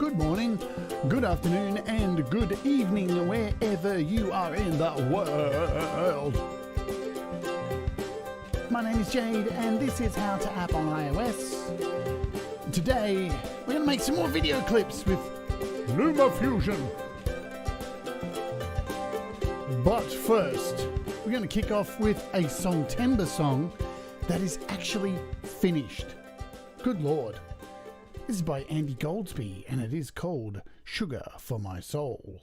good morning, good afternoon, and good evening wherever you are in the world. My name is Jade, and this is How to App on iOS. Today, we're going to make some more video clips with LumaFusion. But first, we're going to kick off with a Songtember song that is actually finished. Good Lord. This is by Andy Goldsby, and it is called Sugar for My Soul.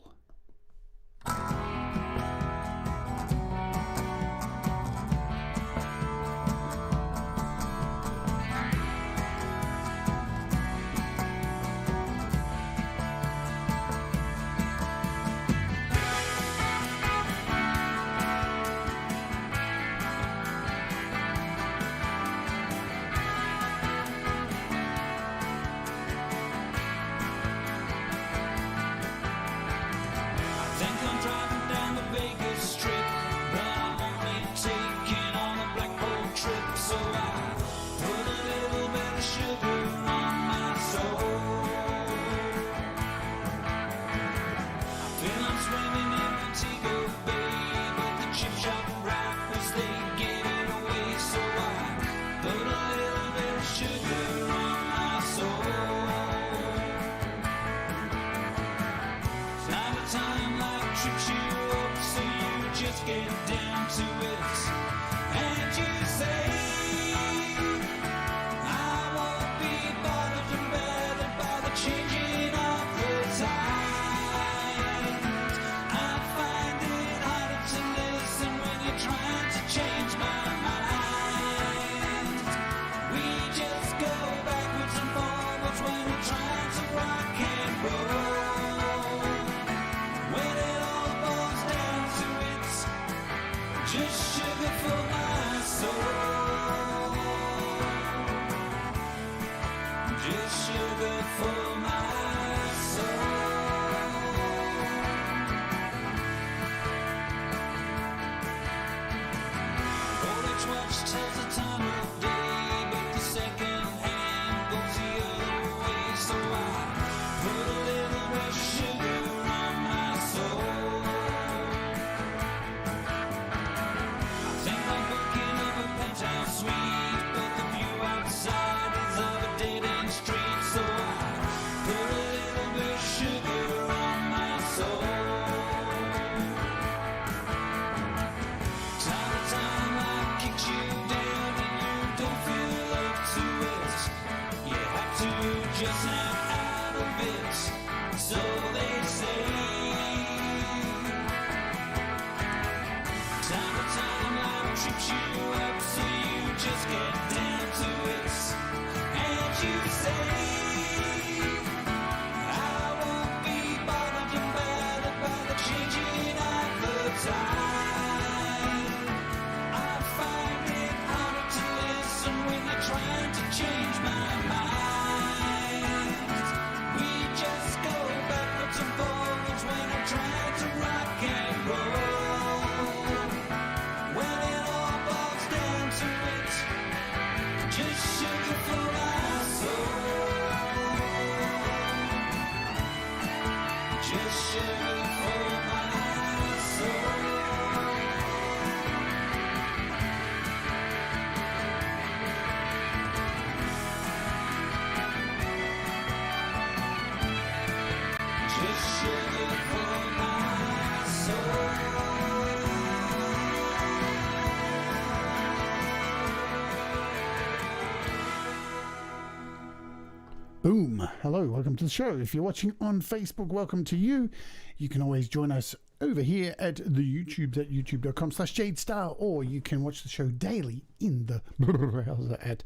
Boom. Hello, welcome to the show. If you're watching on Facebook, welcome to you. You can always join us over here at the YouTube at youtube.com/JadeStarr, or you can watch the show daily in the browser at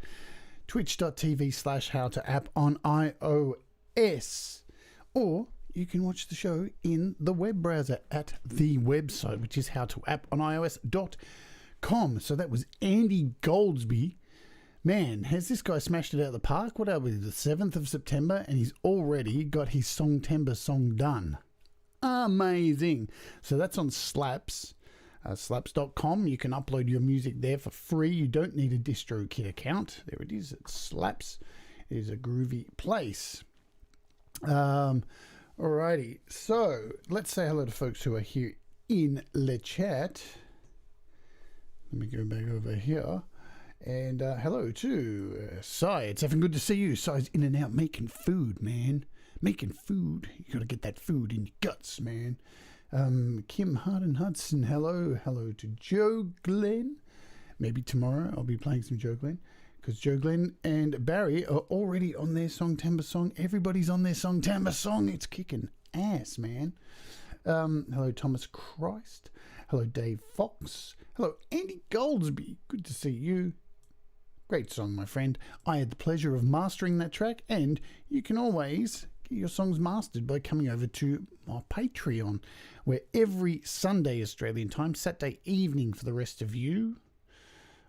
twitch.tv/howtoapp on iOS. Or you can watch the show in the web browser at the website, which is howtoappoниos.com. So that was Andy Goldsby. Man, has this guy smashed it out of the park? What are we, the 7th of September? And he's already got his Songtember song done. Amazing. So that's on Slaps, slaps.com. You can upload your music there for free. You don't need a DistroKid account. There it is. It Slaps. It is a groovy place. Alrighty, so let's say hello to folks who are here in the chat. Let me go back over here. And hello to Sai. It's effing good to see you. Sai's in and out making food, man. Making food. You got to get that food in your guts, man. Kim Harden Hudson, hello. Hello to Joe Glenn. Maybe tomorrow I'll be playing some Joe Glenn, because Joe Glenn and Barry are already on their Songtember song. Everybody's on their Songtember song. It's kicking ass, man. Hello, Thomas Christ. Hello, Dave Fox. Hello, Andy Goldsby. Good to see you. Great song, my friend. I had the pleasure of mastering that track, and you can always get your songs mastered by coming over to my Patreon, where every Sunday Australian time, Saturday evening for the rest of you,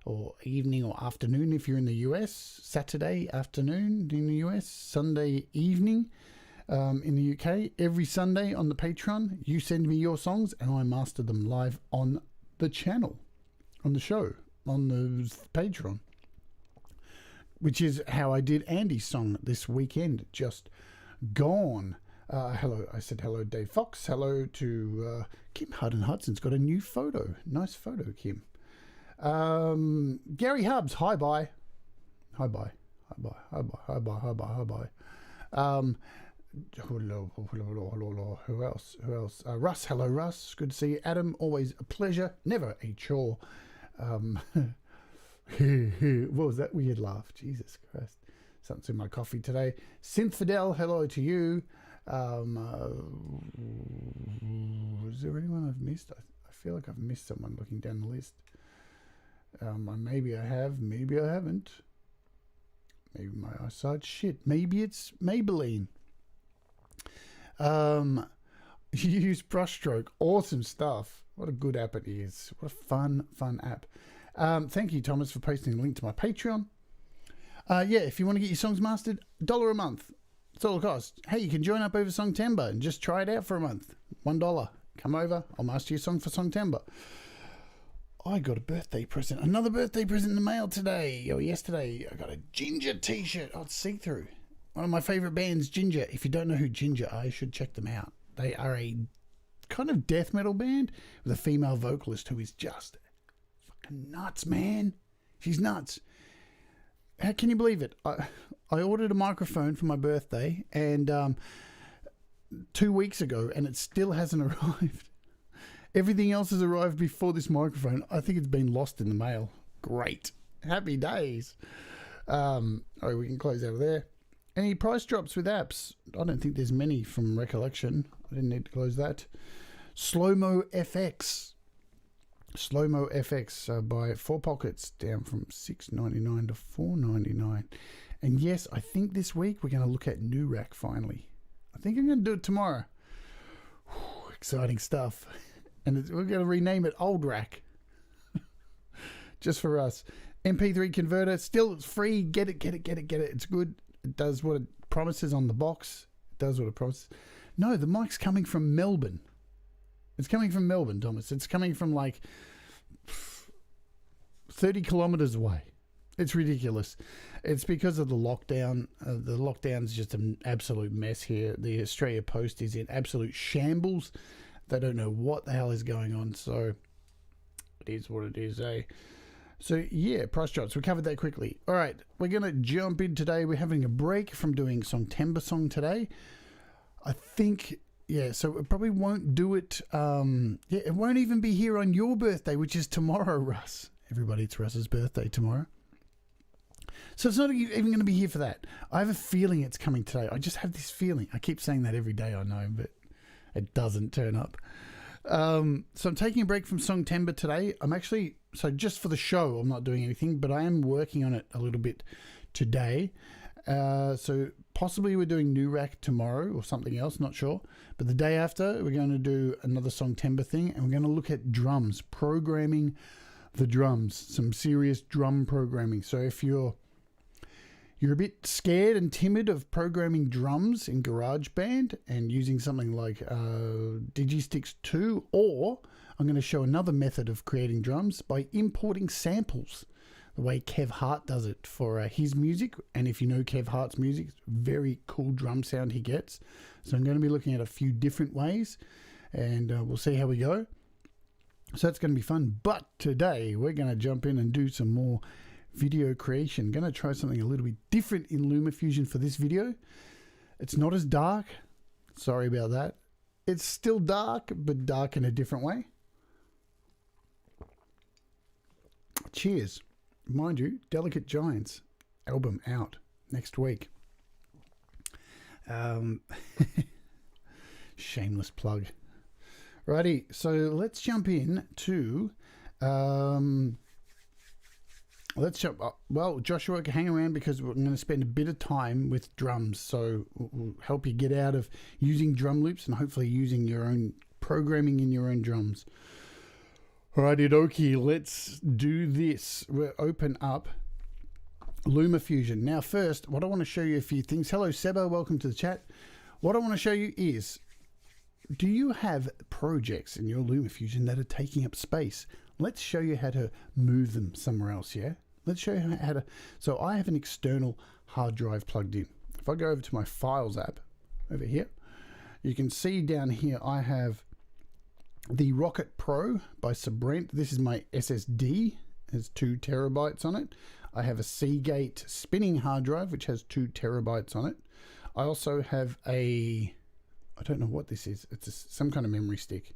or evening or afternoon if you're in the US, Saturday afternoon in the US, Sunday evening in the UK, every Sunday on the Patreon, you send me your songs and I master them live on the channel, on the show, on the Patreon. Which is how I did Andy's song this weekend, just gone. Hello, I said hello, Dave Fox. Hello to Kim Hudson. Hudson's got a new photo. Nice photo, Kim. Gary Hubbs, hi bye. Hi bye. Hi bye. Hi bye. Hi bye. Hi bye. Hi bye. Who else? Who else? Russ, hello, Russ. Good to see you. Adam, always a pleasure. Never a chore. What was that weird laugh? Jesus Christ. Something's in my coffee today. Synth Fidel, hello to you. Is there anyone I've missed? I feel like I've missed someone looking down the list. Maybe I have, maybe I haven't. Maybe my eyesight's shit. Maybe it's Maybelline. You use Brushstroke. Awesome stuff. What a good app it is. What a fun app. Thank you, Thomas, for posting a link to my Patreon. Yeah, if you want to get your songs mastered, $1 a month. That's all it costs. Hey, you can join up over Songtember and just try it out for a month. $1. Come over. I'll master your song for Songtember. I got a birthday present. Another birthday present in the mail today. Or yesterday. I got a Ginger t-shirt. Oh, it's see-through. One of my favourite bands, Ginger. If you don't know who Ginger are, you should check them out. They are a kind of death metal band with a female vocalist who is just nuts, man. She's nuts. How can you believe it? I ordered a microphone for my birthday and 2 weeks ago, and it still hasn't arrived. Everything else has arrived before this microphone. I think it's been lost in the mail. Great. Happy days. We can close out of there. Any price drops with apps? I don't think there's many from recollection. I didn't need to close that. Slow-Mo FX. Slow-Mo FX by 4Pockets, down from $6.99 to $4.99. And yes, I think this week we're going to look at New Rack finally. I think I'm going to do it tomorrow. Whew, exciting stuff. And we're going to rename it Old Rack. Just for us. MP3 converter, still it's free. Get it. It's good. It does what it promises on the box. It does what it promises. No, the mic's coming from Melbourne. It's coming from Melbourne, Thomas. It's coming from like 30 kilometers away. It's ridiculous. It's because of the lockdown. The lockdown's just an absolute mess here. The Australia Post is in absolute shambles. They don't know what the hell is going on. So it is what it is, eh? So yeah, price drops. We covered that quickly. All right, we're going to jump in today. We're having a break from doing Songtember song today. I think... yeah, so it probably won't do it. It won't even be here on your birthday, which is tomorrow, Russ. Everybody, it's Russ's birthday tomorrow. So it's not even going to be here for that. I have a feeling it's coming today. I just have this feeling. I keep saying that every day, I know, but it doesn't turn up. So I'm taking a break from Songtember today. So just for the show, I'm not doing anything, but I am working on it a little bit today. So possibly we're doing New Rack tomorrow or something else, not sure. But the day after, we're going to do another Songtember thing, and we're going to look at drums, programming the drums, some serious drum programming. So if you're a bit scared and timid of programming drums in GarageBand and using something like Digistix 2, or I'm going to show another method of creating drums by importing samples. the way Kev Hart does it for his music. And if you know Kev Hart's music, it's a very cool drum sound he gets. So I'm going to be looking at a few different ways, and we'll see how we go. So that's going to be fun. But today we're going to jump in and do some more video creation. Going to try something a little bit different in LumaFusion for this video. It's not as dark. Sorry about that. It's still dark, but dark in a different way. Cheers. Mind you, Delicate Giants album out next week. Shameless plug. Righty, so let's jump in to well, Joshua, hang around because we're going to spend a bit of time with drums, so we'll help you get out of using drum loops and hopefully using your own programming in your own drums. Alrighty dokie, let's do this. We'll open up LumaFusion. Now first, what I want to show you a few things. Hello Seba, welcome to the chat. What I want to show you is, do you have projects in your LumaFusion that are taking up space? Let's show you how to move them somewhere else, yeah? Let's show you how to... So I have an external hard drive plugged in. If I go over to my Files app, over here, you can see down here I have the Rocket Pro by Sabrent. This is my SSD. It has 2 terabytes on it. I have a Seagate spinning hard drive, which has 2 terabytes on it. I also have a... I don't know what this is. It's some kind of memory stick.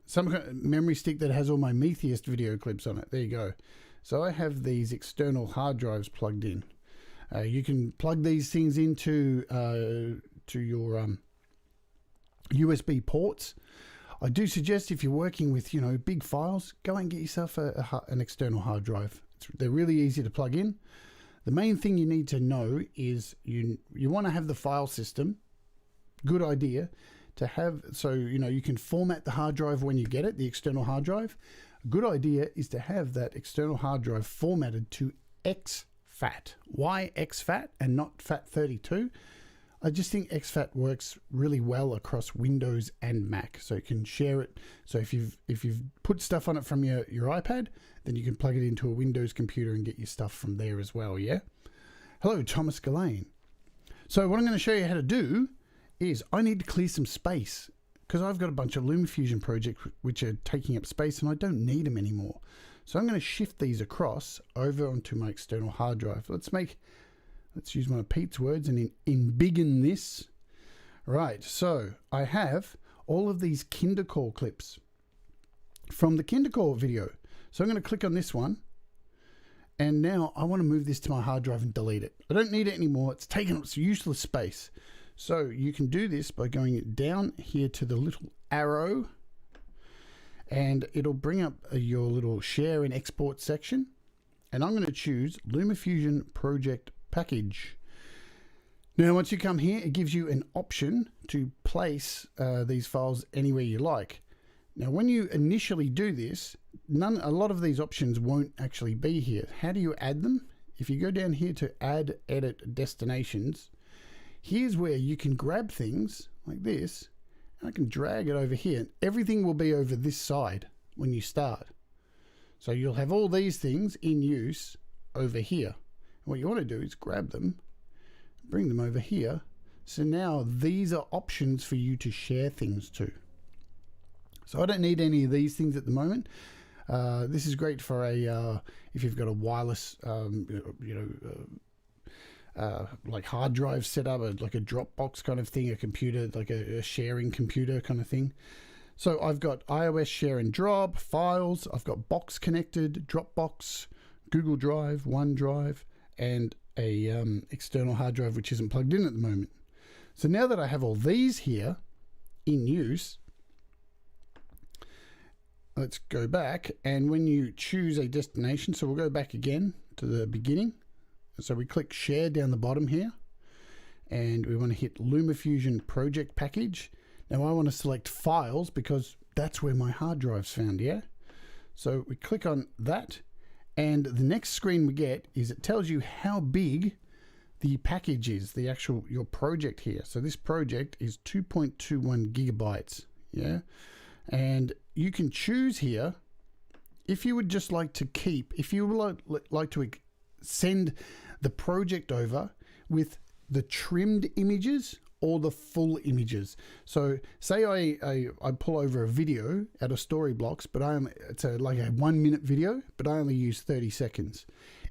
Some kind of memory stick that has all my Metheist video clips on it. There you go. So I have these external hard drives plugged in. You can plug these things into to your USB ports. I do suggest if you're working with, you know, big files, go and get yourself an external hard drive. They're really easy to plug in. The main thing you need to know is you want to have the file system. Good idea to have, so you know you can format the hard drive when you get it, the external hard drive. A good idea is to have that external hard drive formatted to exFAT. Why exFAT and not FAT32? I just think exFAT works really well across Windows and Mac, so you can share it. So if you've put stuff on it from your iPad, then you can plug it into a Windows computer and get your stuff from there as well. Yeah. Hello, Thomas Gillane. So what I'm going to show you how to do is I need to clear some space because I've got a bunch of LumaFusion projects which are taking up space and I don't need them anymore. So I'm going to shift these across over onto my external hard drive. Let's use one of Pete's words and embiggen this. Right, so I have all of these Kindercore clips from the Kindercore video. So I'm going to click on this one. And now I want to move this to my hard drive and delete it. I don't need it anymore. It's taken up some useless space. So you can do this by going down here to the little arrow and it'll bring up your little share and export section. And I'm going to choose LumaFusion Project Package. Now, once you come here, it gives you an option to place these files anywhere you like. Now, when you initially do this, a lot of these options won't actually be here. How do you add them? If you go down here to Add, Edit, Destinations, here's where you can grab things like this, and I can drag it over here. Everything will be over this side when you start. So you'll have all these things in use over here. What you want to do is grab them, bring them over here. So now these are options for you to share things to. So I don't need any of these things at the moment. This is great for if you've got a wireless, like hard drive set up, like a Dropbox kind of thing, a computer, like a sharing computer kind of thing. So I've got iOS share and drop, files, I've got Box connected, Dropbox, Google Drive, OneDrive, and a external hard drive which isn't plugged in at the moment. So now that I have all these here in use, let's go back, and when you choose a destination, so we'll go back again to the beginning. So we click share down the bottom here, and we want to hit LumaFusion Project Package. Now I want to select files because that's where my hard drive's found, yeah? So we click on that, and the next screen we get is it tells you how big the package is, the actual, your project here. So this project is 2.21 gigabytes, yeah? And you can choose here if you would just like to if you would like to send the project over with the trimmed images or the full images. So say I pull over a video out of StoryBlocks, but it's like a 1 minute video, but I only use 30 seconds.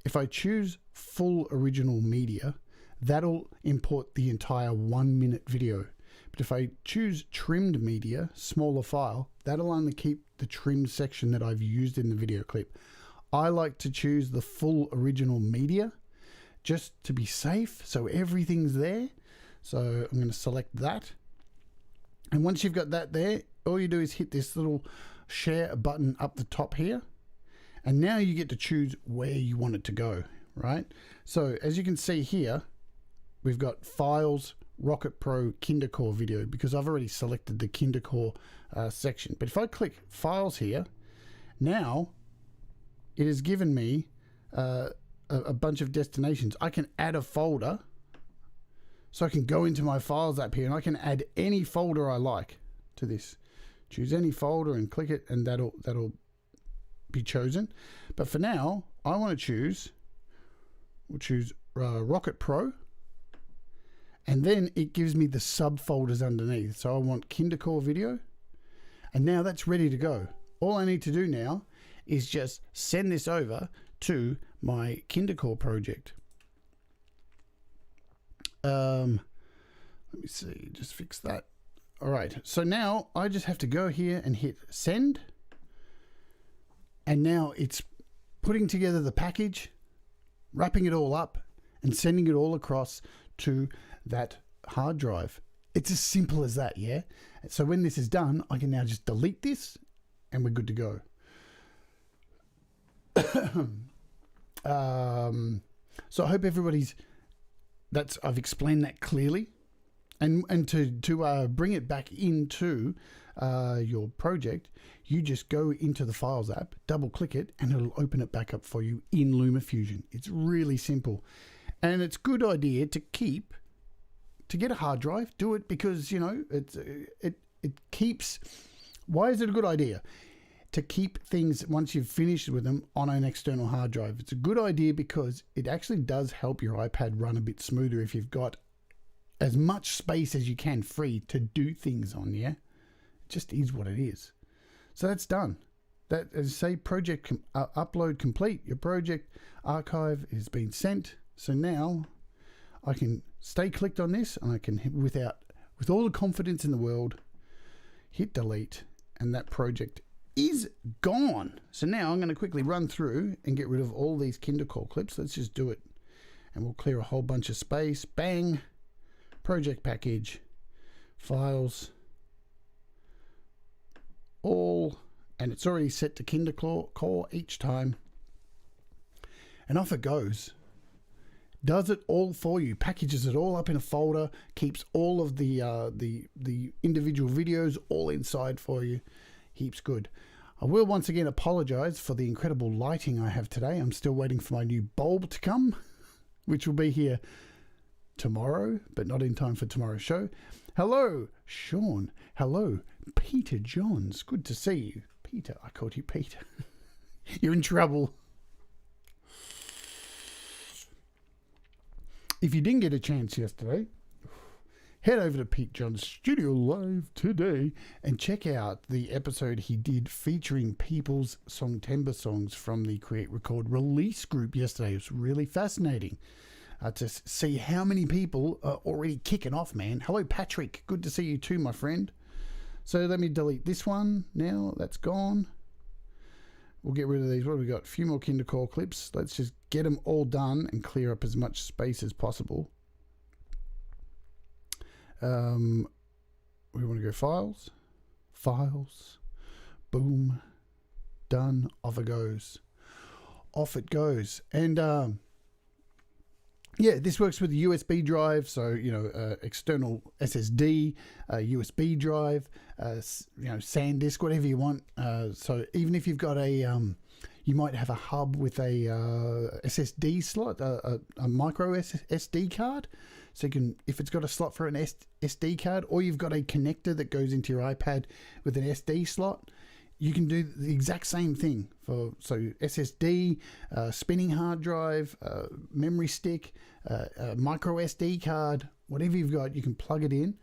If I choose full original media, that'll import the entire 1 minute video. But if I choose trimmed media, smaller file, that'll only keep the trimmed section that I've used in the video clip. I like to choose the full original media just to be safe, so everything's there. So I'm going to select that. And once you've got that there, all you do is hit this little share button up the top here. And now you get to choose where you want it to go, right? So as you can see here, we've got Files, Rocket Pro, KinderCore video, because I've already selected the KinderCore section. But if I click Files here, now it has given me a bunch of destinations. I can add a folder. So I can go into my Files app here and I can add any folder I like to this. Choose any folder and click it, and that'll be chosen. But for now, I want to we'll choose Rocket Pro, and then it gives me the subfolders underneath. So I want KinderCore video, and now that's ready to go. All I need to do now is just send this over to my KinderCore project. Let me see, just fix that. All right, so now I just have to go here and hit send, and now it's putting together the package, wrapping it all up, and sending it all across to that hard drive. It's as simple as that, yeah? So when this is done, I can now just delete this, and we're good to go. So I hope I've explained that clearly, and to bring it back into your project, you just go into the Files app, double click it, and it'll open it back up for you in LumaFusion. It's really simple, and it's a good idea to get a hard drive. Do it because it keeps. Why is it a good idea to keep things, once you've finished with them, on an external hard drive? It's a good idea because it actually does help your iPad run a bit smoother if you've got as much space as you can free to do things on, yeah? It just is what it is. So that's done. That, as I say, project upload complete. Your project archive has been sent. So now I can stay clicked on this, and I can, with all the confidence in the world, hit delete, and that project is gone. So now I'm going to quickly run through and get rid of all these KinderCore clips. Let's just do it, and we'll clear a whole bunch of space. Bang. Project package, files, all, and it's already set to KinderCore each time, and off it goes. Does it all for you, packages it all up in a folder, keeps all of the individual videos all inside for you. Heaps good. I will once again apologize for the incredible lighting I have today. I'm still waiting for my new bulb to come, which will be here tomorrow, but not in time for tomorrow's show. Hello, Sean. Hello, Peter Johns. Good to see you. Peter, I called you Peter. You're in trouble. If you didn't get a chance yesterday, head over to Pete John's Studio Live today and check out the episode he did featuring people's Songtember songs from the Create Record release group yesterday. It was really fascinating to see how many people are already kicking off, man. Hello, Patrick. Good to see you too, my friend. So let me delete this one now. That's gone. We'll get rid of these. What have we got? A few more KinderCore clips. Let's just get them all done and clear up as much space as possible. We want to go files. Files. Boom. Done. Off it goes. Off it goes. And yeah, this works with the USB drive, so, external SSD, USB drive, SanDisk, whatever you want. So even if you've got you might have a hub with a SSD slot, a micro SD card. So you can, if it's got a slot for an SD card, or you've got a connector that goes into your iPad with an SD slot, you can do the exact same thing for SSD, spinning hard drive, memory stick, micro SD card, whatever you've got, you can plug it in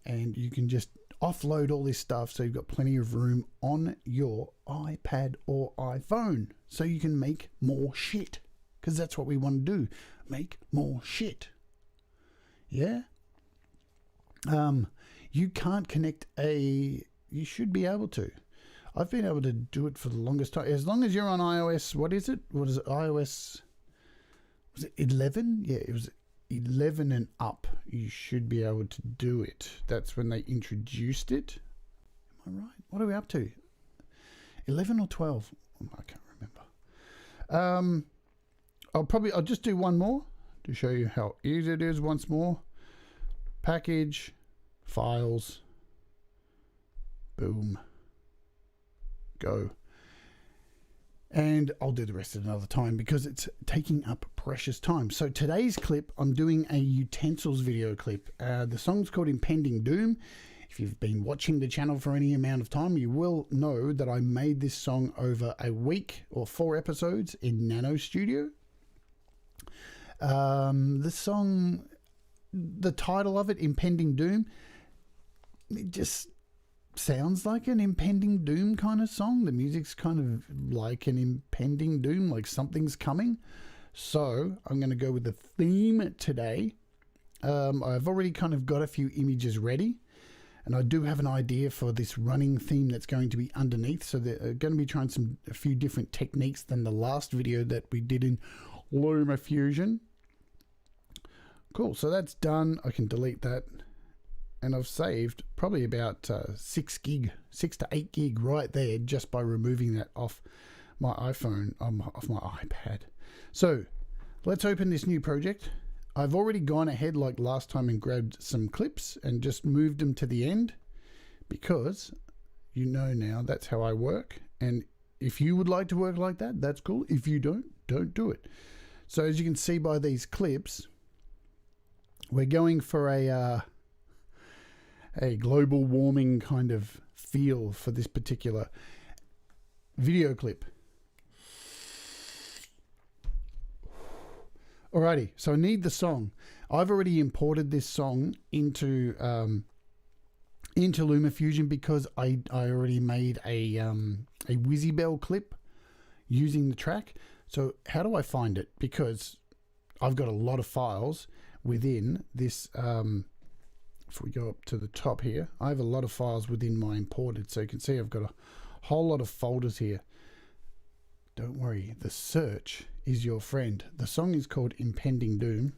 and you can just offload all this stuff so you've got plenty of room on your iPad or iPhone so you can make more shit, because that's what we want to do, make more shit. Yeah. You can't connect you should be able to. I've been able to do it for the longest time. As long as you're on iOS, what is it? iOS, was it 11? Yeah, it was 11 and up. You should be able to do it. That's when they introduced it. Am I right? What are we up to? 11 or 12? I can't remember. I'll just do one more to show you how easy it is once more. Package, files, boom. Go. And I'll do the rest at another time because it's taking up precious time. So today's clip, I'm doing a utensils video clip. The song's called Impending Doom. If you've been watching the channel for any amount of time, you will know that I made this song over a week or 4 episodes in Nano Studio. The song, the title of it, Impending Doom, it just sounds like an impending doom kind of song. The music's kind of like an impending doom, like something's coming. So I'm going to go with the theme today. I've already kind of got a few images ready, and I do have an idea for this running theme that's going to be underneath. So they're going to be trying a few different techniques than the last video that we did in LumaFusion. Cool, so that's done. I can delete that. And I've saved probably about 6 to 8 gig right there just by removing that off my iPhone, off my iPad. So let's open this new project. I've already gone ahead like last time and grabbed some clips and just moved them to the end because you know now that's how I work. And if you would like to work like that, that's cool. If you don't do it. So as you can see by these clips, we're going for a global warming kind of feel for this particular video clip. Alrighty, so I need the song. I've already imported this song into LumaFusion because I already made a Whizzy Bell clip using the track. So how do I find it? Because I've got a lot of files within this. If we go up to the top here, I have a lot of files within my imported. So you can see I've got a whole lot of folders here. Don't worry, the search is your friend. The song is called Impending Doom.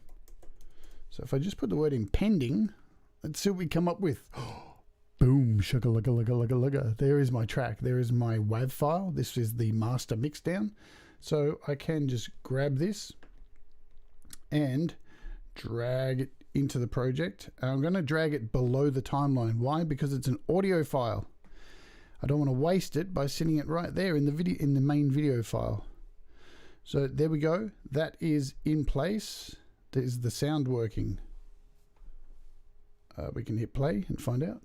So if I just put the word impending, let's see what we come up with. Boom, shugga-lugga-lugga-lugga-lugga. There is my track. There is my WAV file. This is the master mixdown. So I can just grab this and drag it into the project. I'm going to drag it below the timeline. Why? Because it's an audio file. I don't want to waste it by sitting it right there in the video, in the main video file. So there we go. That is in place. There's the sound working. We can hit play and find out.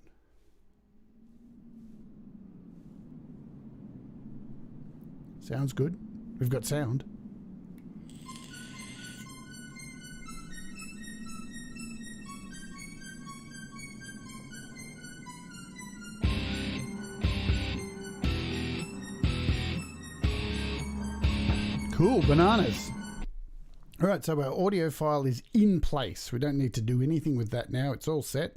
Sounds good. We've got sound. Cool, bananas. All right, so our audio file is in place. We don't need to do anything with that now. It's all set.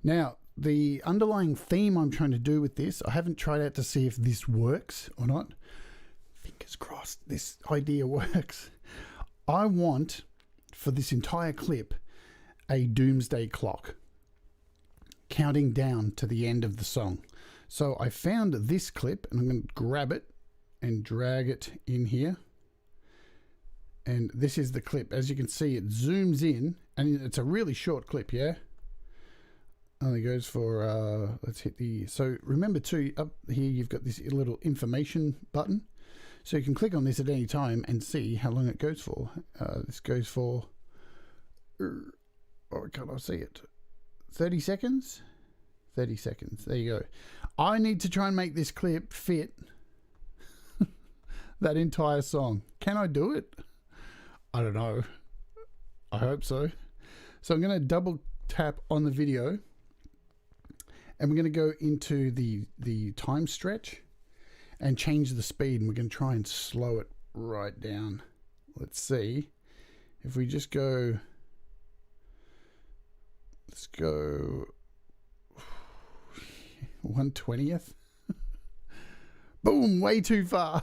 Now, the underlying theme I'm trying to do with this, I haven't tried out to see if this works or not. Fingers crossed this idea works. I want, for this entire clip, a doomsday clock counting down to the end of the song. So I found this clip, and I'm going to grab it and drag it in here. And this is the clip. As you can see, it zooms in, and it's a really short clip, yeah? Only goes for, let's hit the, so remember too, up here you've got this little information button. So you can click on this at any time and see how long it goes for. This goes for, oh, can't I see it? 30 seconds? 30 seconds, there you go. I need to try and make this clip fit that entire song. Can I do it? I don't know. I hope so. So I'm going to double tap on the video and we're going to go into the time stretch and change the speed, and we're going to try and slow it right down. Let's see if we just go, let's go 1/20th. Boom, way too far.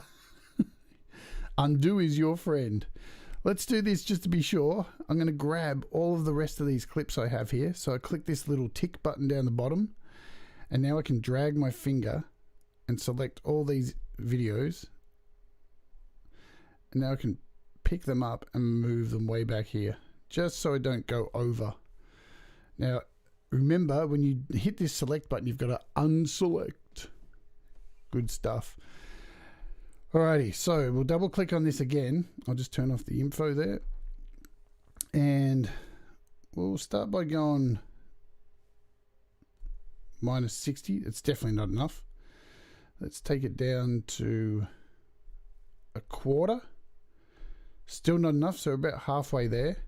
Undo is your friend. Let's do this just to be sure. I'm going to grab all of the rest of these clips I have here. So I click this little tick button down the bottom, and now I can drag my finger and select all these videos. And now I can pick them up and move them way back here, just so I don't go over. Now, remember, when you hit this select button, you've got to unselect. Good stuff. Alrighty, so we'll double click on this again. I'll just turn off the info there. And we'll start by going -60. It's definitely not enough. Let's take it down to 1/4. Still not enough, so about halfway there.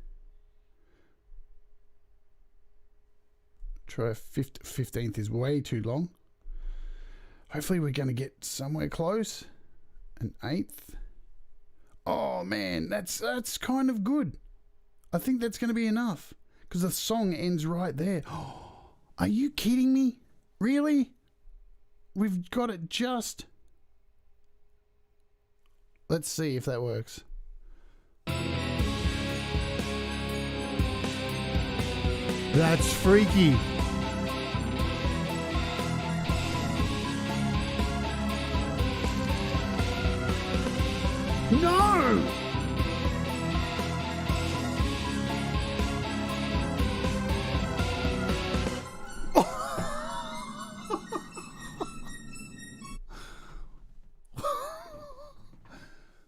Try 15th is way too long. Hopefully we're going to get somewhere close. 1/8. Oh man, that's kind of good. I think that's going to be enough because the song ends right there. Oh, are you kidding me? Really? We've got it just. Let's see if that works. That's freaky. No!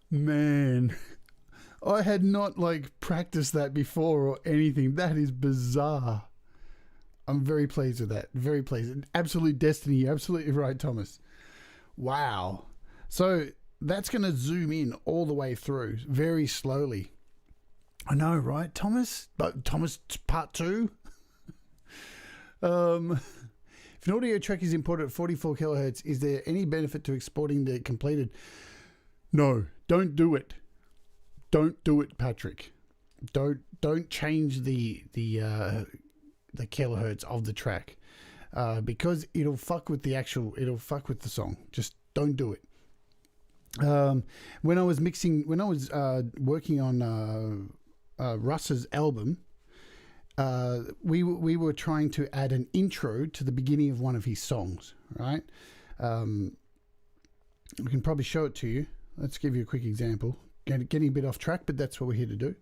Man, I had not practiced that before or anything. That is bizarre. I'm very pleased with that. Very pleased. Absolute destiny. You're absolutely right, Thomas. Wow. So that's going to zoom in all the way through very slowly. I know, right, Thomas? But Thomas part 2? If an audio track is imported at 44 kilohertz, is there any benefit to exporting the completed? No, don't do it. Don't do it, Patrick. Don't change the kilohertz of the track because it'll fuck with the song. Just don't do it. When I was working on Russ's album, we were trying to add an intro to the beginning of one of his songs, right? We can probably show it to you. Let's give you a quick example. Getting a bit off track, but that's what we're here to do.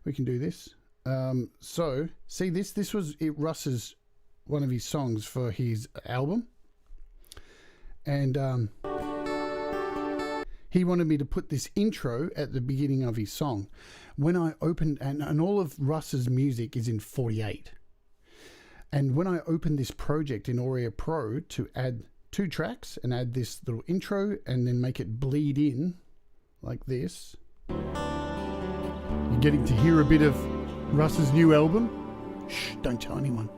We can do this. So see this was Russ's one of his songs for his album, and he wanted me to put this intro at the beginning of his song. When I opened, and all of Russ's music is in 48, and when I opened this project in Audio Pro to add 2 tracks and add this little intro and then make it bleed in like this, you're getting to hear a bit of Russ's new album. Shh, don't tell anyone.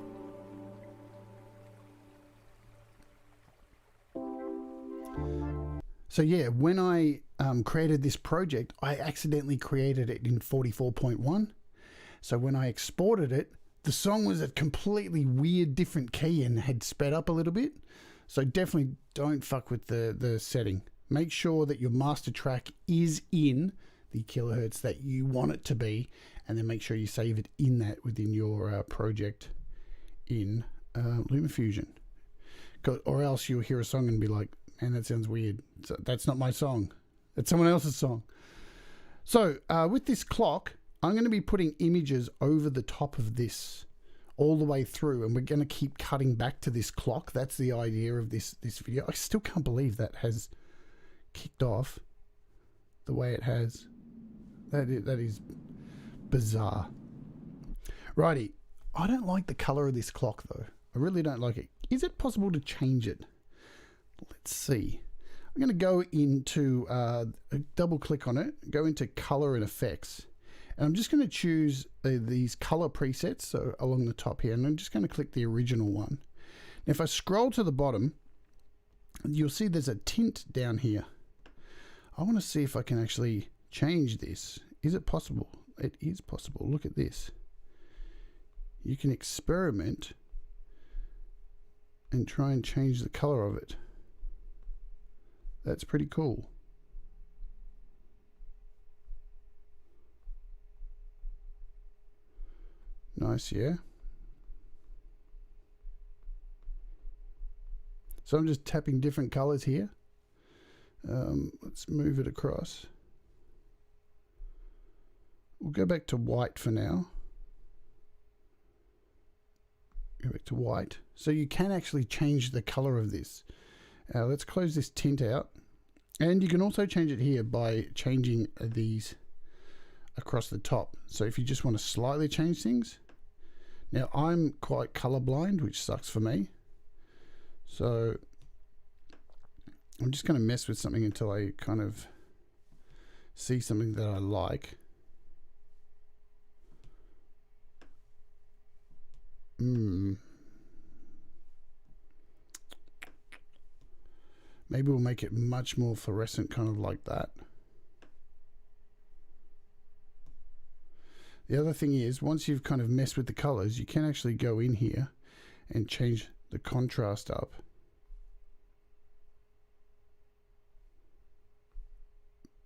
So yeah, when I created this project, I accidentally created it in 44.1. So when I exported it, the song was a completely weird different key and had sped up a little bit. So definitely don't fuck with the setting. Make sure that your master track is in the kilohertz that you want it to be, and then make sure you save it in that within your project in LumaFusion. Or else you'll hear a song and be like, man, that sounds weird. So that's not my song. That's someone else's song. So with this clock, I'm going to be putting images over the top of this all the way through, and we're going to keep cutting back to this clock. That's the idea of this video. I still can't believe that has kicked off the way it has. That is bizarre. Righty, I don't like the color of this clock though. I really don't like it. Is it possible to change it? let's see. I'm going to go into, double click on it, go into color and effects. And I'm just going to choose these color presets, so along the top here, and I'm just going to click the original one. Now, if I scroll to the bottom, you'll see there's a tint down here. I want to see if I can actually change this. Is it possible? It is possible. Look at this. You can experiment and try and change the color of it. That's pretty cool. Nice, yeah. So I'm just tapping different colors here. Let's move it across. We'll go back to white for now. Go back to white. So you can actually change the color of this. Let's close this tint out. And you can also change it here by changing these across the top. So if you just want to slightly change things. Now I'm quite colorblind, which sucks for me. So I'm just going to mess with something until I kind of see something that I like. Maybe we'll make it much more fluorescent, kind of like that. The other thing is, once you've kind of messed with the colors, you can actually go in here and change the contrast up.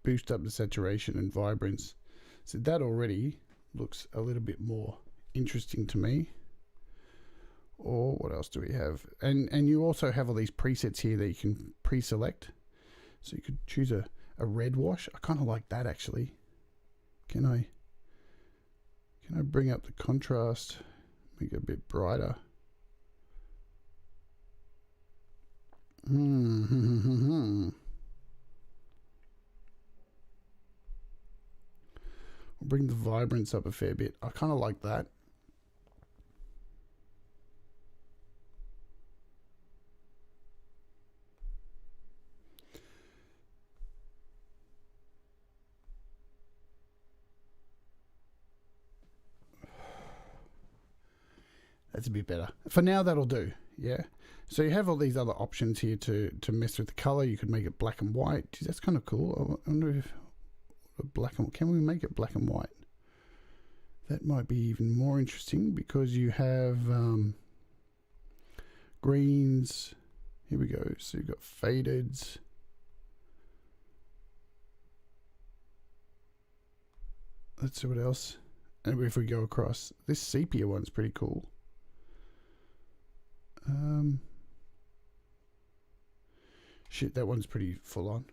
Boost up the saturation and vibrance. So that already looks a little bit more interesting to me. Or what else do we have? And you also have all these presets here that you can pre-select. So you could choose a red wash. I kind of like that actually. Can I bring up the contrast, make it a bit brighter? We'll bring the vibrance up a fair bit. I kind of like that. That's a bit better. For now, that'll do. Yeah. So you have all these other options here to mess with the color. You could make it black and white. Geez, that's kind of cool. I wonder if can we make it black and white? That might be even more interesting because you have greens. Here we go. So you've got fadeds. Let's see what else. And if we go across, this sepia one's pretty cool. Shit, that one's pretty full on.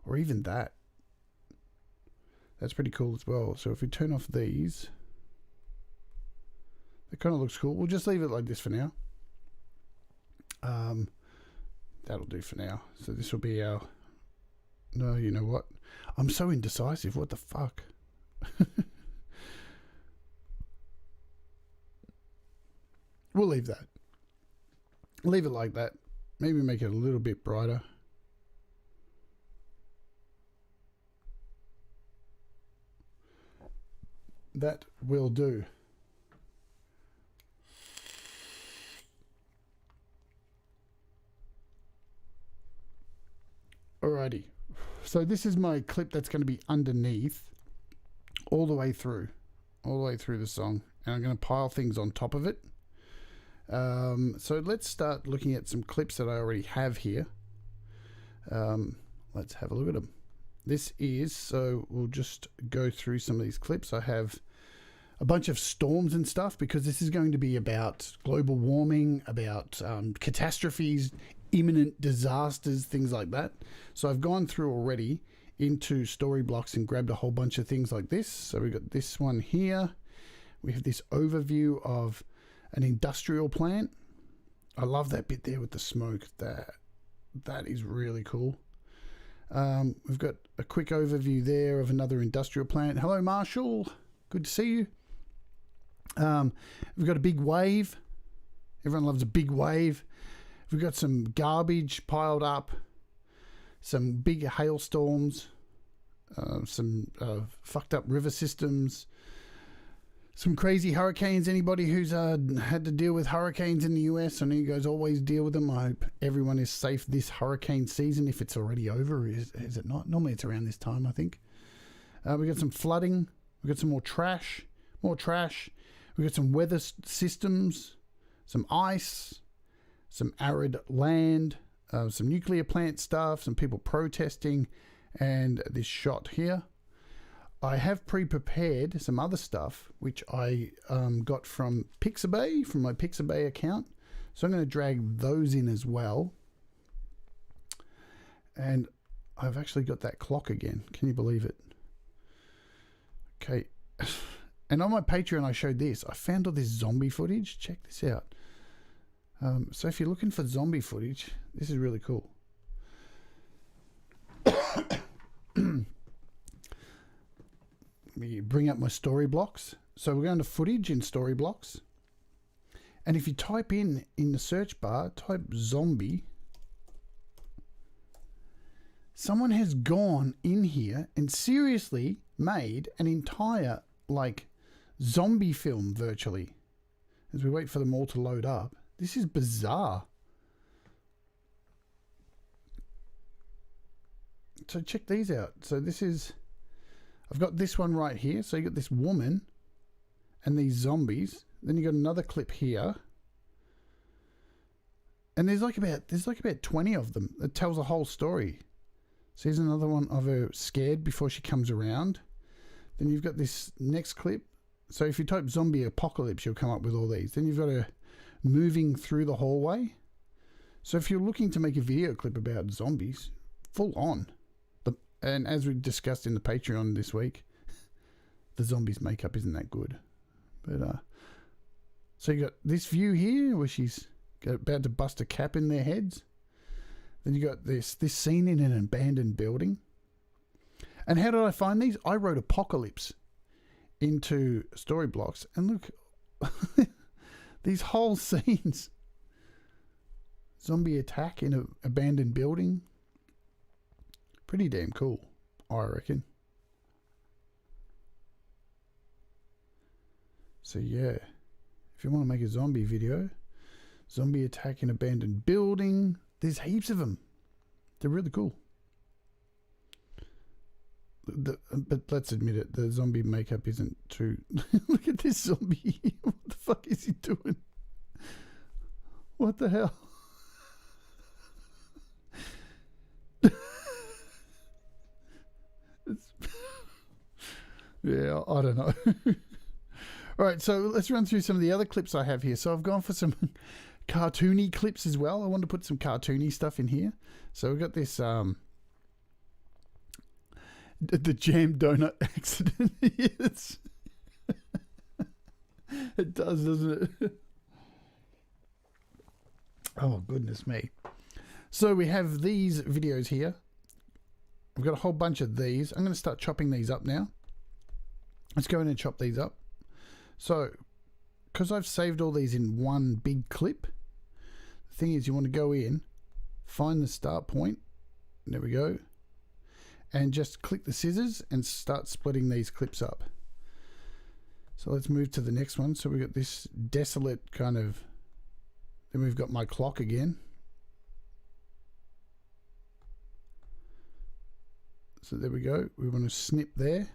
Or even that. That's pretty cool as well. So if we turn off these, it kind of looks cool. We'll just leave it like this for now. That'll do for now. So this will be our... No, you know what? I'm so indecisive. What the fuck? We'll leave that. Leave it like that. Maybe make it a little bit brighter. That will do. Alrighty. So this is my clip that's going to be underneath all the way through the song. And I'm going to pile things on top of it. So let's start looking at some clips that I already have here. Let's have a look at them. So we'll just go through some of these clips. I have a bunch of storms and stuff because this is going to be about global warming, about catastrophes, imminent disasters, things like that. So I've gone through already into StoryBlocks and grabbed a whole bunch of things like this. So we've got this one here. We have this overview of an industrial plant. I love that bit there with the smoke. That is really cool. We've got a quick overview there of another industrial plant. Hello, Marshall. Good to see you. We've got a big wave. Everyone loves a big wave. We've got some garbage piled up, some big hailstorms, some fucked up river systems, some crazy hurricanes. Anybody who's had to deal with hurricanes in the US, I know you guys always deal with them. I hope everyone is safe this hurricane season, if it's already over. Is it not? Normally it's around this time, I think. We've got some flooding. We've got some more trash. We've got some weather systems, some ice, some arid land, some nuclear plant stuff, some people protesting, and this shot here. I have pre-prepared some other stuff, which I got from Pixabay, from my Pixabay account. So I'm going to drag those in as well. And I've actually got that clock again. Can you believe it? Okay. And on my Patreon, I showed this. I found all this zombie footage. Check this out. So if you're looking for zombie footage, this is really cool. Let me bring up my StoryBlocks. So we're going to footage in StoryBlocks. And if you type in the search bar, type zombie, someone has gone in here and seriously made an entire, like, zombie film virtually. As we wait for them all to load up. This is bizarre. So check these out. So this is... I've got this one right here. So you got this woman and these zombies. Then you got another clip here. And there's like about 20 of them. It tells a whole story. So here's another one of her scared before she comes around. Then you've got this next clip. So if you type zombie apocalypse, you'll come up with all these. Then you've got her moving through the hallway. So if you're looking to make a video clip about zombies, full on. And as we discussed in the Patreon this week, the zombies' makeup isn't that good. But so you got this view here where she's about to bust a cap in their heads. Then you got this scene in an abandoned building. And how did I find these? I wrote apocalypse into StoryBlocks, and look, these whole scenes. Zombie attack in an abandoned building. Pretty damn cool, I reckon. So yeah, if you want to make a zombie video, zombie attack in abandoned building, there's heaps of them. They're really cool. But let's admit it, the zombie makeup isn't too... Look at this zombie. What the fuck is he doing? What the hell? Yeah, I don't know. All right, so let's run through some of the other clips I have here. So I've gone for some cartoony clips as well. I want to put some cartoony stuff in here. So we've got this the jam donut accident. Yes. It does, doesn't it? Oh, goodness me. So we have these videos here. We've got a whole bunch of these. I'm going to start chopping these up now. Let's go in and chop these up. So, because I've saved all these in one big clip, the thing is you want to go in, find the start point. There we go. And just click the scissors and start splitting these clips up. So let's move to the next one. So we've got this desolate kind of... Then we've got my clock again. So there we go. We want to snip there.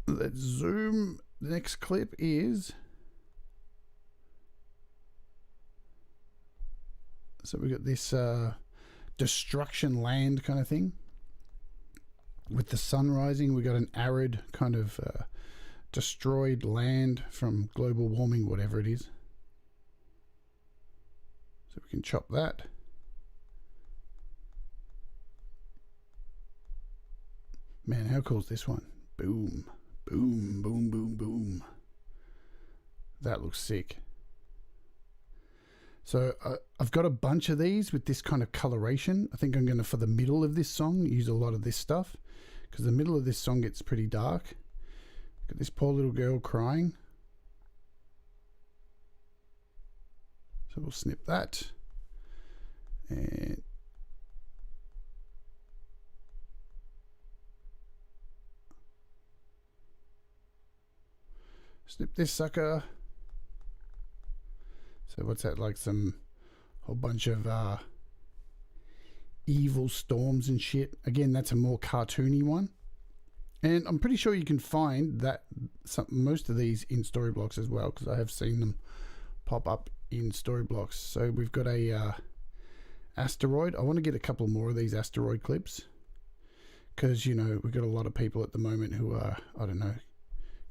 Let's zoom. The next clip is... So we got this destruction land kind of thing. With the sun rising, we got an arid kind of destroyed land from global warming, whatever it is. So we can chop that. Man, how cool is this one? Boom, boom, boom, boom, boom. That looks sick. So I've got a bunch of these with this kind of coloration. I think I'm going to, for the middle of this song, use a lot of this stuff. Because the middle of this song gets pretty dark. Got this poor little girl crying. So we'll snip that. And snip this sucker. So what's that, like some whole bunch of evil storms and shit. Again, that's a more cartoony one. And I'm pretty sure you can find that most of these in StoryBlocks as well, because I have seen them pop up in StoryBlocks. So we've got a asteroid. I want to get a couple more of these asteroid clips, because, you know, we've got a lot of people at the moment who are, I don't know,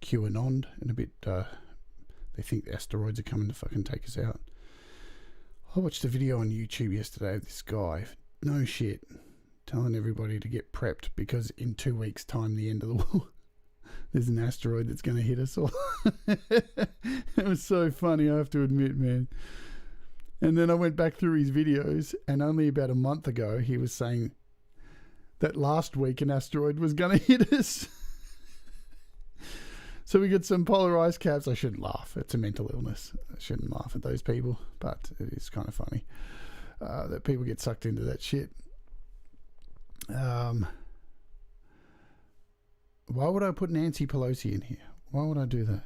QAnon and a bit, they think the asteroids are coming to fucking take us out. I watched a video on YouTube yesterday of this guy, no shit, telling everybody to get prepped because in 2 weeks' time, the end of the world, there's an asteroid that's going to hit us all. It was so funny, I have to admit, man. And then I went back through his videos, and only about a month ago, he was saying that last week an asteroid was going to hit us. So we got some polar ice caps. I shouldn't laugh. It's a mental illness. I shouldn't laugh at those people, but it is kind of funny that people get sucked into that shit. Why would I put Nancy Pelosi in here? Why would I do that?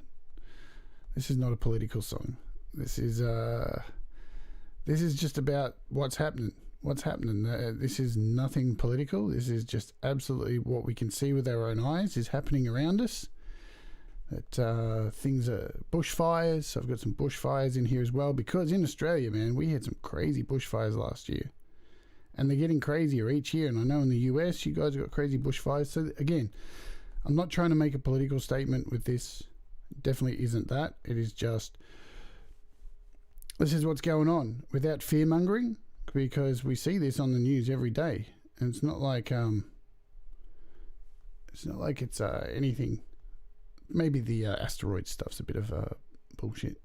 This is not a political song. This is just about what's happening. What's happening? This is nothing political. This is just absolutely what we can see with our own eyes is happening around us. That things are bushfires. So I've got some bushfires in here as well, because in Australia, man, we had some crazy bushfires last year, and they're getting crazier each year. And I know in the US, you guys have got crazy bushfires. So again, I'm not trying to make a political statement with this. It definitely isn't that. It is just, this is what's going on, without fear mongering, because we see this on the news every day, and it's not like it's anything. Maybe the asteroid stuff's a bit of bullshit.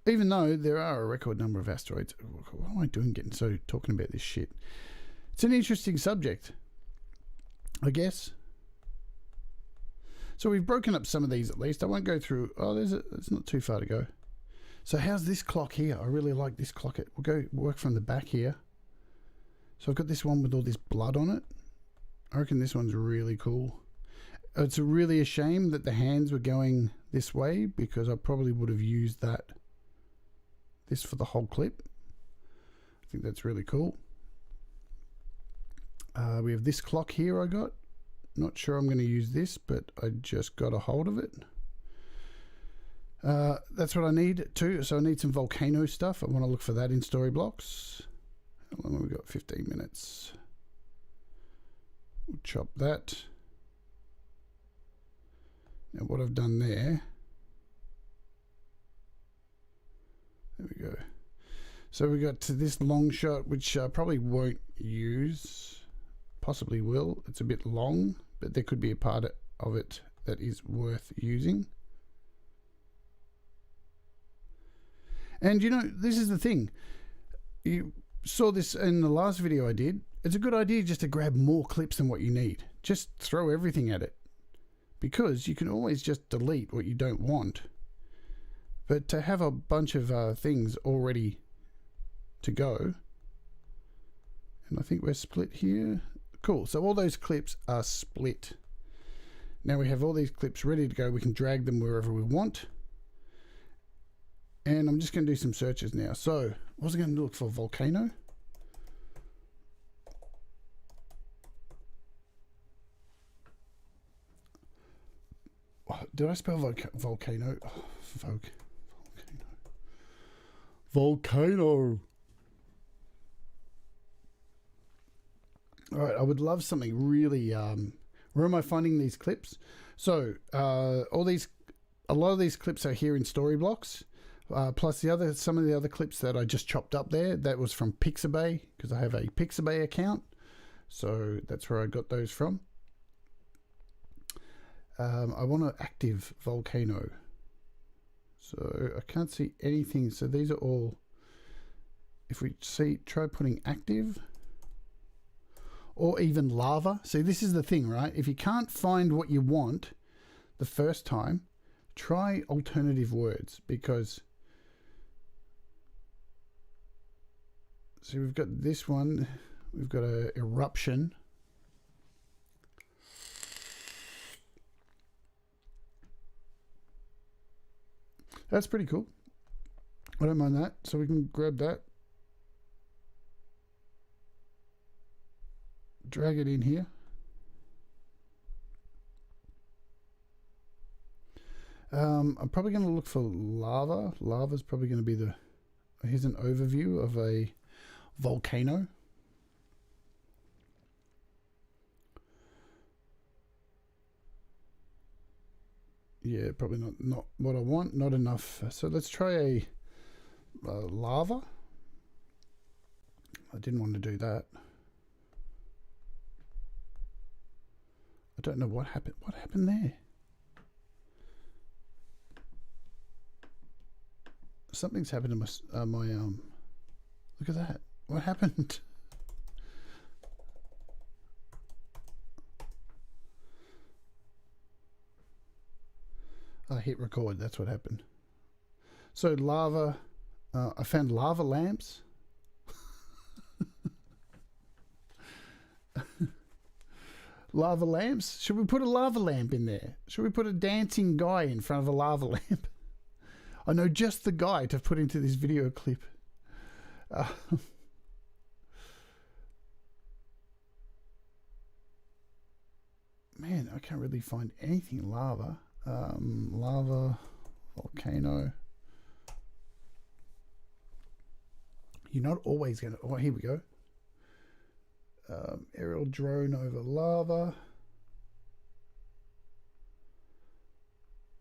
Even though there are a record number of asteroids. What am I doing talking about this shit? It's an interesting subject, I guess. So we've broken up some of these at least. I won't go through. Oh, it's not too far to go. So how's this clock here? I really like this clock. We'll go work from the back here. So I've got this one with all this blood on it. I reckon this one's really cool. It's really a shame that the hands were going this way, because I probably would have used this for the whole clip. I think that's really cool. We have this clock here I got. Not sure I'm going to use this, but I just got a hold of it. That's what I need too. So I need some volcano stuff. I want to look for that in StoryBlocks. How long have we got? 15 minutes. We'll chop that. Now what I've done there we go. So we got to this long shot, which I probably won't use, possibly will. It's a bit long, but there could be a part of it that is worth using. And you know, this is the thing. You saw this in the last video I did. It's a good idea just to grab more clips than what you need. Just throw everything at it, because you can always just delete what you don't want. But to have a bunch of things already to go, and I think we're split here. Cool. So all those clips are split. Now we have all these clips ready to go. We can drag them wherever we want. And I'm just going to do some searches now. So I was going to look for volcano. Did I spell volcano? Oh, volcano. All right, I would love something really. Where am I finding these clips? So a lot of these clips are here in StoryBlocks. Plus some of the other clips that I just chopped up there, that was from Pixabay, because I have a Pixabay account. So that's where I got those from. I want an active volcano. So I can't see anything. So these are all, if we try putting active or even lava. See, this is the thing, right? If you can't find what you want, the first time, try alternative words, because so we've got this one, we've got a eruption. That's pretty cool. I don't mind that. So we can grab that, drag it in here. I'm probably going to look for lava. Lava is probably going to be the... Here's an overview of a volcano. Yeah, probably not what I want. Not enough. So let's try a lava. I didn't want to do that. I don't know what happened. What happened there? Something's happened to my look at that. What happened? I hit record. That's what happened. So lava. I found lava lamps. Lava lamps. Should we put a lava lamp in there? Should we put a dancing guy in front of a lava lamp? I know just the guy to put into this video clip. Man, I can't really find anything lava. Lava, volcano. You're not always going to... Oh, here we go. Aerial drone over lava.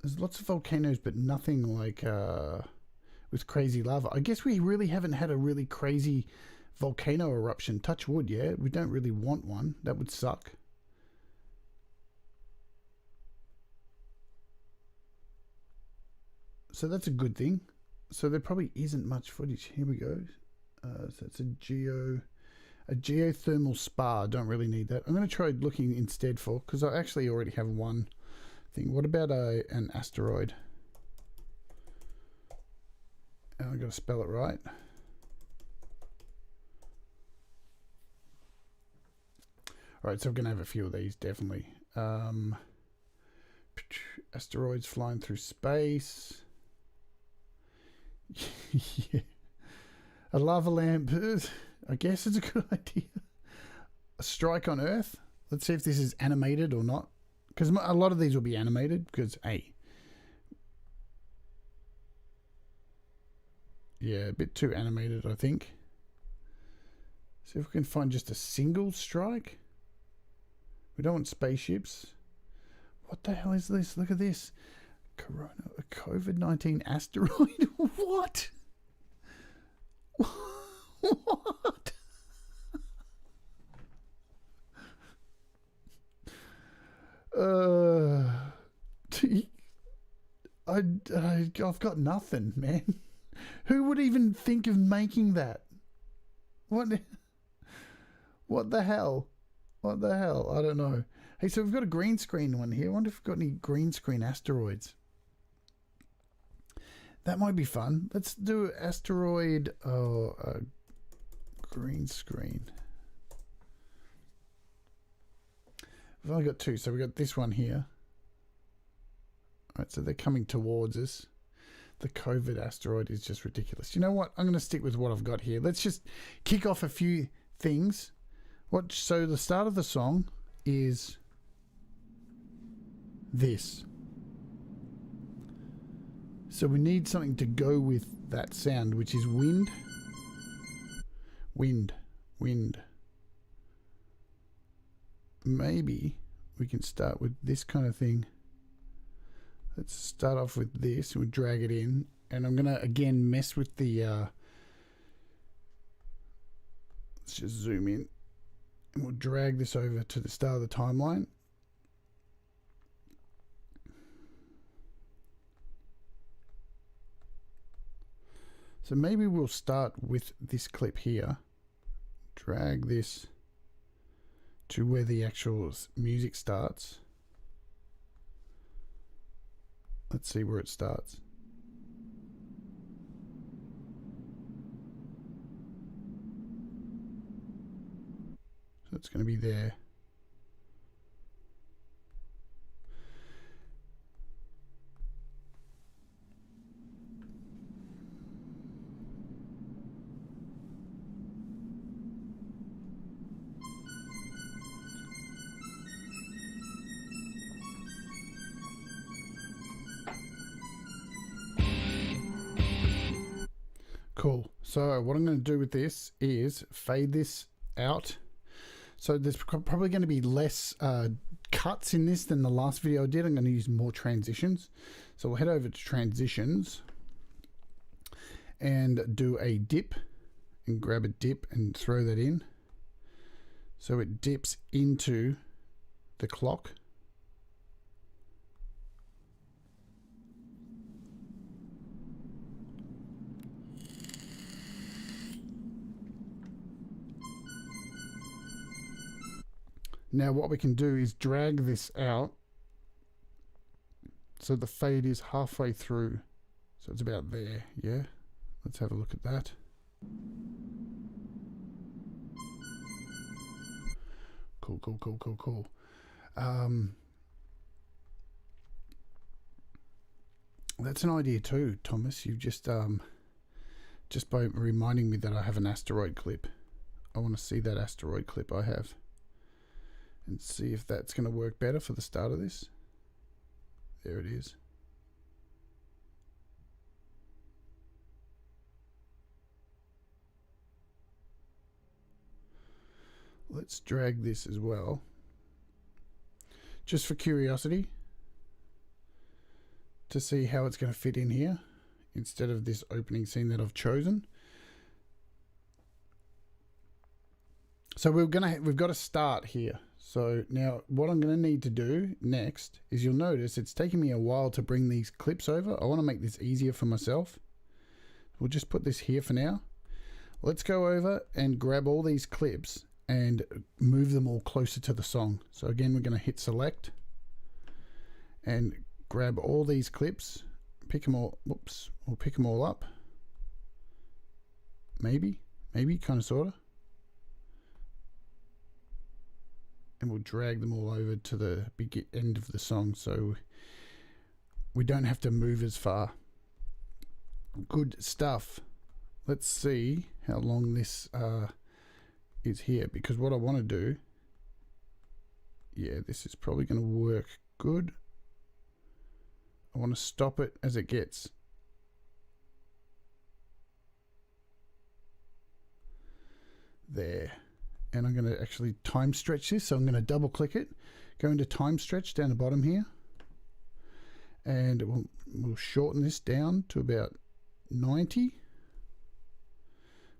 There's lots of volcanoes, but nothing like with crazy lava. I guess we really haven't had a really crazy volcano eruption. Touch wood, yeah? We don't really want one. That would suck. So that's a good thing. So there probably isn't much footage. Here we go. So it's a geothermal spa. Don't really need that. I'm going to try looking instead for, because I actually already have one thing. What about an asteroid? And I've got to spell it right. All right, so we're going to have a few of these, definitely. Asteroids flying through space. Yeah. A lava lamp, I guess it's a good idea. A strike on Earth. Let's see if this is animated or not. Because a lot of these will be animated, because, hey. Yeah, a bit too animated, I think. See if we can find just a single strike. We don't want spaceships. What the hell is this? Look at this. A COVID-19 asteroid? What? What? I've got nothing, man. Who would even think of making that? What the hell? What the hell? I don't know. Hey, so we've got a green screen one here. I wonder if we've got any green screen asteroids. That might be fun. Let's do asteroid green screen. We've only got two, so we've got this one here. All right, so they're coming towards us. The COVID asteroid is just ridiculous. You know what? I'm going to stick with what I've got here. Let's just kick off a few things. So the start of the song is this. So we need something to go with that sound, which is wind. Wind. Wind. Maybe we can start with this kind of thing. Let's start off with this. We'll drag it in. And I'm going to, again, mess with the... let's just zoom in. And we'll drag this over to the start of the timeline. So maybe we'll start with this clip here. Drag this to where the actual music starts. Let's see where it starts. So it's going to be there. Cool. So what I'm going to do with this is fade this out. So there's probably going to be less cuts in this than the last video I did. I'm going to use more transitions. So we'll head over to transitions and do a dip and grab a dip and throw that in. So it dips into the clock. Now what we can do is drag this out so the fade is halfway through. So it's about there, yeah? Let's have a look at that. Cool, cool, cool, cool, cool. That's an idea too, Thomas. You've just by reminding me that I have an asteroid clip. I want to see that asteroid clip I have. And see if that's going to work better for the start of this. There it is. Let's drag this as well. Just for curiosity. To see how it's going to fit in here. Instead of this opening scene that I've chosen. So we've got to start here. So now what I'm going to need to do next is, you'll notice it's taking me a while to bring these clips over. I want to make this easier for myself. We'll just put this here for now. Let's go over and grab all these clips and move them all closer to the song. So again, we're going to hit select and grab all these clips, pick them all, whoops, we'll pick them all up. Maybe, kind of, sort of. And we'll drag them all over to the big end of the song so we don't have to move as far. Good stuff. Let's see how long this is here, because what I want to do, yeah, this is probably going to work good. I want to stop it as it gets. There. And I'm going to actually time stretch this. So I'm going to double click it, go into time stretch down the bottom here, and we'll shorten this down to about 90,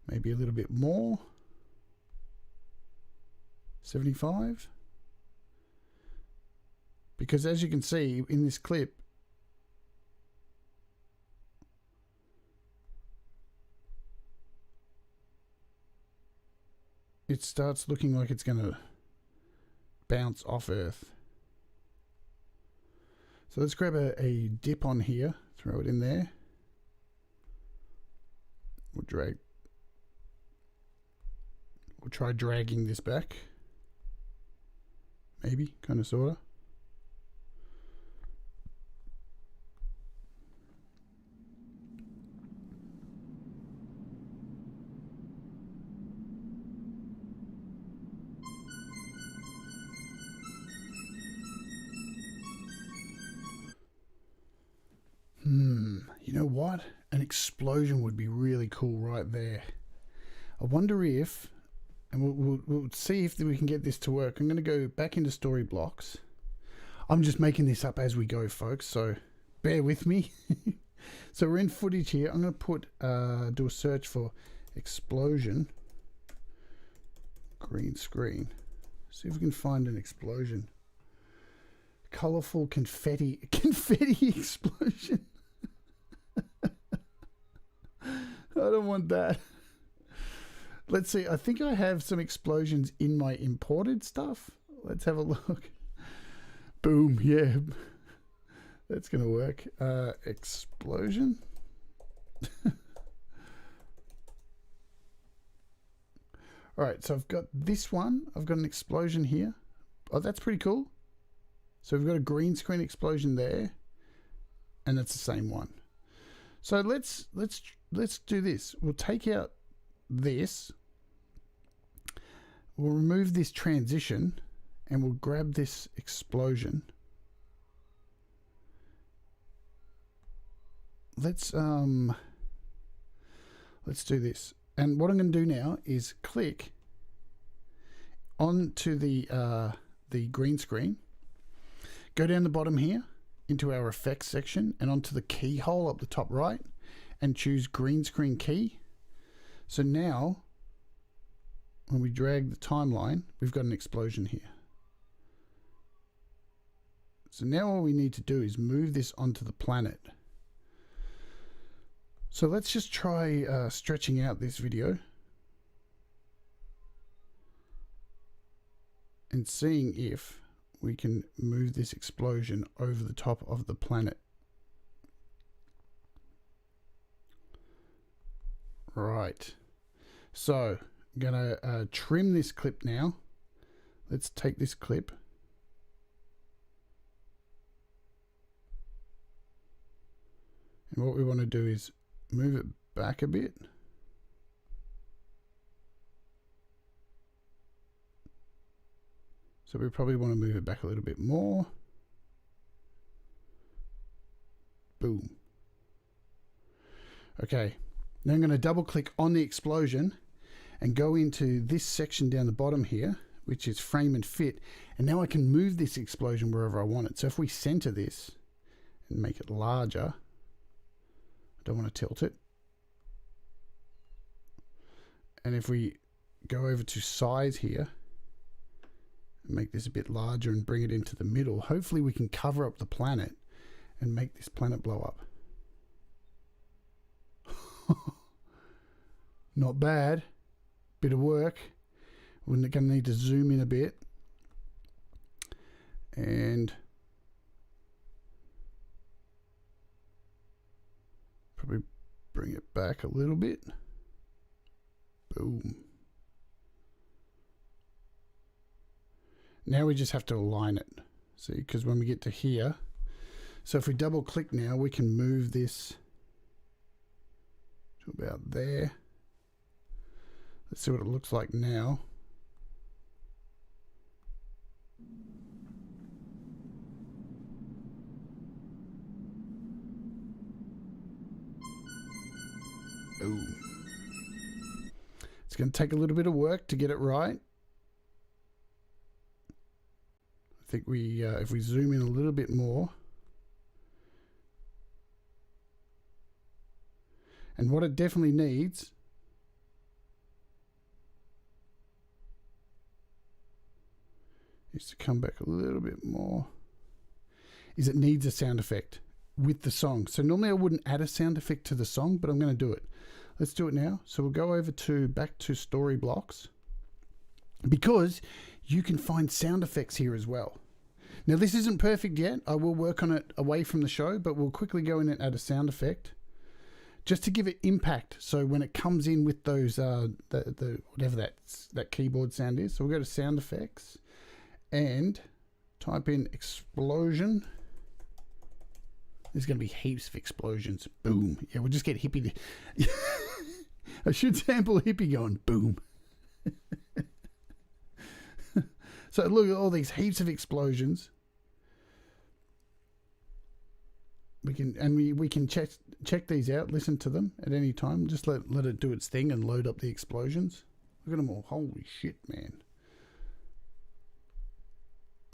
maybe a little bit more, 75, because as you can see in this clip, it starts looking like it's going to bounce off Earth. So let's grab a dip on here, throw it in there. We'll try dragging this back. Maybe, kind of, sort of. You know what? An explosion would be really cool right there. I wonder if, and we'll see if we can get this to work. I'm going to go back into StoryBlocks. I'm just making this up as we go, folks, so bear with me. So we're in footage here. I'm going to put do a search for explosion green screen. See if we can find an explosion. Colorful confetti explosion. I don't want that. Let's see. I think I have some explosions in my imported stuff. Let's have a look. Boom. Yeah. That's going to work. Explosion. All right, so I've got this one. I've got an explosion here. Oh, that's pretty cool. So we've got a green screen explosion there, and that's the same one. So let's do this. We'll take out this. We'll remove this transition, and we'll grab this explosion. Let's do this. And what I'm going to do now is click onto the green screen, go down the bottom here into our effects section and onto the keyhole up the top right and choose green screen key. So now when we drag the timeline, we've got an explosion here. So now all we need to do is move this onto the planet. So let's just try stretching out this video and seeing if we can move this explosion over the top of the planet. Right. So I'm going to trim this clip now. Let's take this clip. And what we want to do is move it back a bit. So we probably want to move it back a little bit more. Boom. Okay, now I'm going to double click on the explosion and go into this section down the bottom here, which is frame and fit. And now I can move this explosion wherever I want it. So if we center this and make it larger, I don't want to tilt it. And if we go over to size here, and make this a bit larger and bring it into the middle, hopefully we can cover up the planet and make this planet blow up. Not bad. Bit of work. We're going to need to zoom in a bit. And probably bring it back a little bit. Boom. Now we just have to align it. See, because when we get to here, so if we double click now, we can move this to about there. Let's see what it looks like now. Boom. It's going to take a little bit of work to get it right. I think we, if we zoom in a little bit more, and what it definitely needs is to come back a little bit more, is it needs a sound effect with the song. So normally I wouldn't add a sound effect to the song, but I'm going to do it. Let's do it now. So we'll go over to back to StoryBlocks, because you can find sound effects here as well. Now this isn't perfect yet. I will work on it away from the show, but we'll quickly go in and add a sound effect just to give it impact. So when it comes in with those, the whatever that keyboard sound is. So we'll go to sound effects and type in explosion. There's going to be heaps of explosions. Boom. Yeah, we'll just get hippie. I should sample hippie going boom. So look at all these heaps of explosions. We can check these out, listen to them at any time. Just let it do its thing and load up the explosions. Look at them all. Holy shit, man.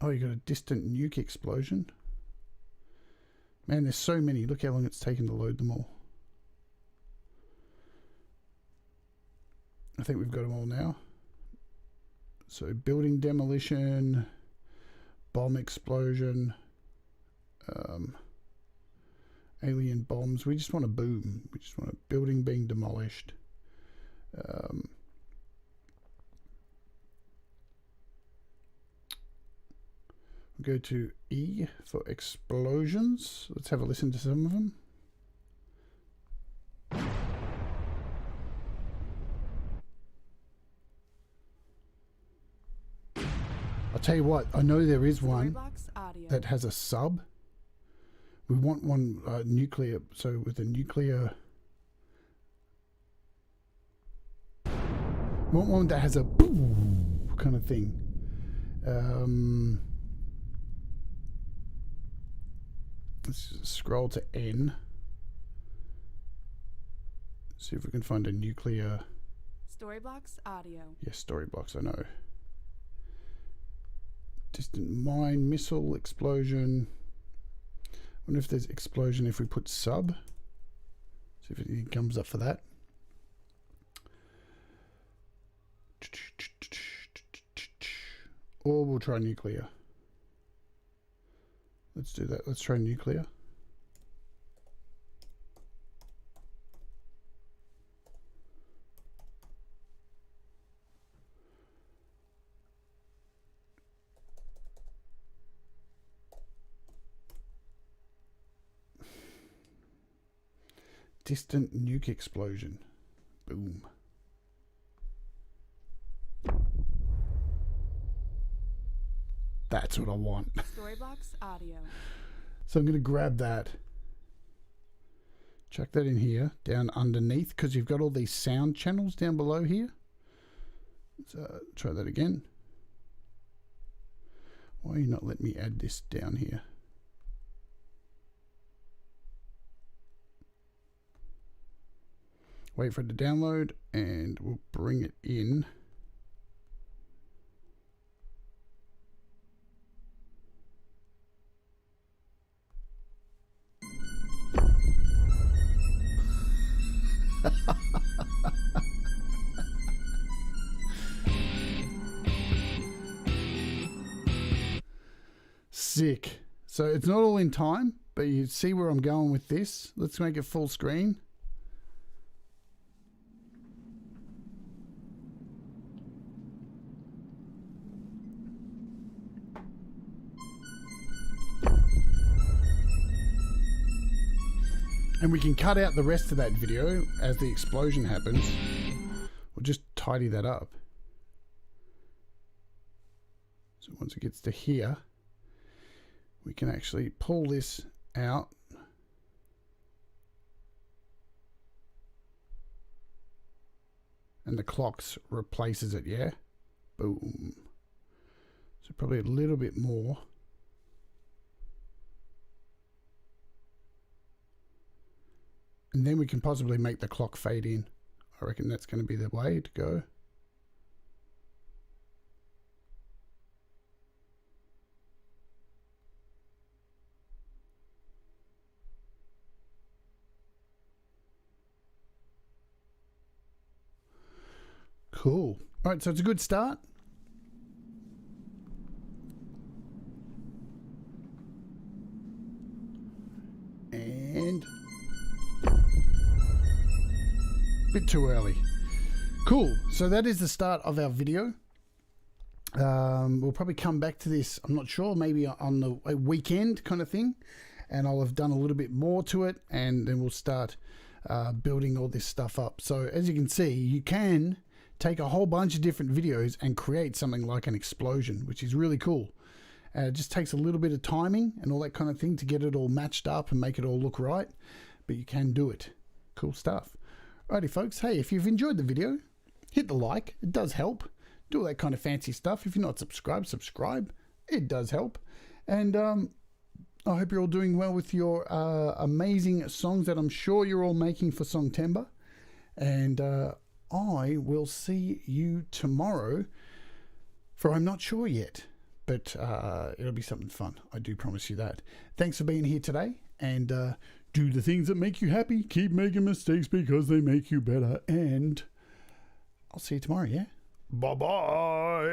Oh, you got a distant nuke explosion. Man, there's so many. Look how long it's taken to load them all. I think we've got them all now. So building demolition, bomb explosion, alien bombs. We just want a boom. We just want a building being demolished. We've go to E for explosions. Let's have a listen to some of them. I'll tell you what, I know there is one that has a sub. We want one nuclear, so with a nuclear... We want one that has a boom kind of thing. Let's just scroll to N. See if we can find a nuclear... StoryBlocks audio. Yes, StoryBlocks, I know. Distant mine, missile, explosion. I wonder if there's explosion if we put sub. See if anything comes up for that. Or we'll try nuclear. Let's do that. Let's try nuclear. Distant nuke explosion. Boom. That's what I want. StoryBlocks audio. So I'm going to grab that. Chuck that in here, down underneath, because you've got all these sound channels down below here. Let's try that again. Why are you not letting me add this down here? Wait for it to download, and we'll bring it in. Sick. So it's not all in time, but you see where I'm going with this. Let's make it full screen. And we can cut out the rest of that video as the explosion happens. We'll just tidy that up. So once it gets to here, we can actually pull this out. And the clocks replaces it, yeah? Boom. So probably a little bit more. And then we can possibly make the clock fade in. I reckon that's going to be the way to go. Cool. All right, so it's a good start. And bit too early. Cool. So that is the start of our video. We'll probably come back to this, I'm not sure, maybe on the weekend kind of thing, and I'll have done a little bit more to it, and then we'll start building all this stuff up. So as you can see, you can take a whole bunch of different videos and create something like an explosion, which is really cool. It just takes a little bit of timing and all that kind of thing to get it all matched up and make it all look right, but you can do it. Cool stuff. Alrighty folks, hey, if you've enjoyed the video, hit the like, it does help. Do all that kind of fancy stuff. If you're not subscribed, subscribe. It does help. And I hope you're all doing well with your amazing songs that I'm sure you're all making for Songtember. And I will see you tomorrow for I'm not sure yet, but it'll be something fun. I do promise you that. Thanks for being here today, and do the things that make you happy. Keep making mistakes because they make you better, and I'll see you tomorrow, yeah? Bye-bye.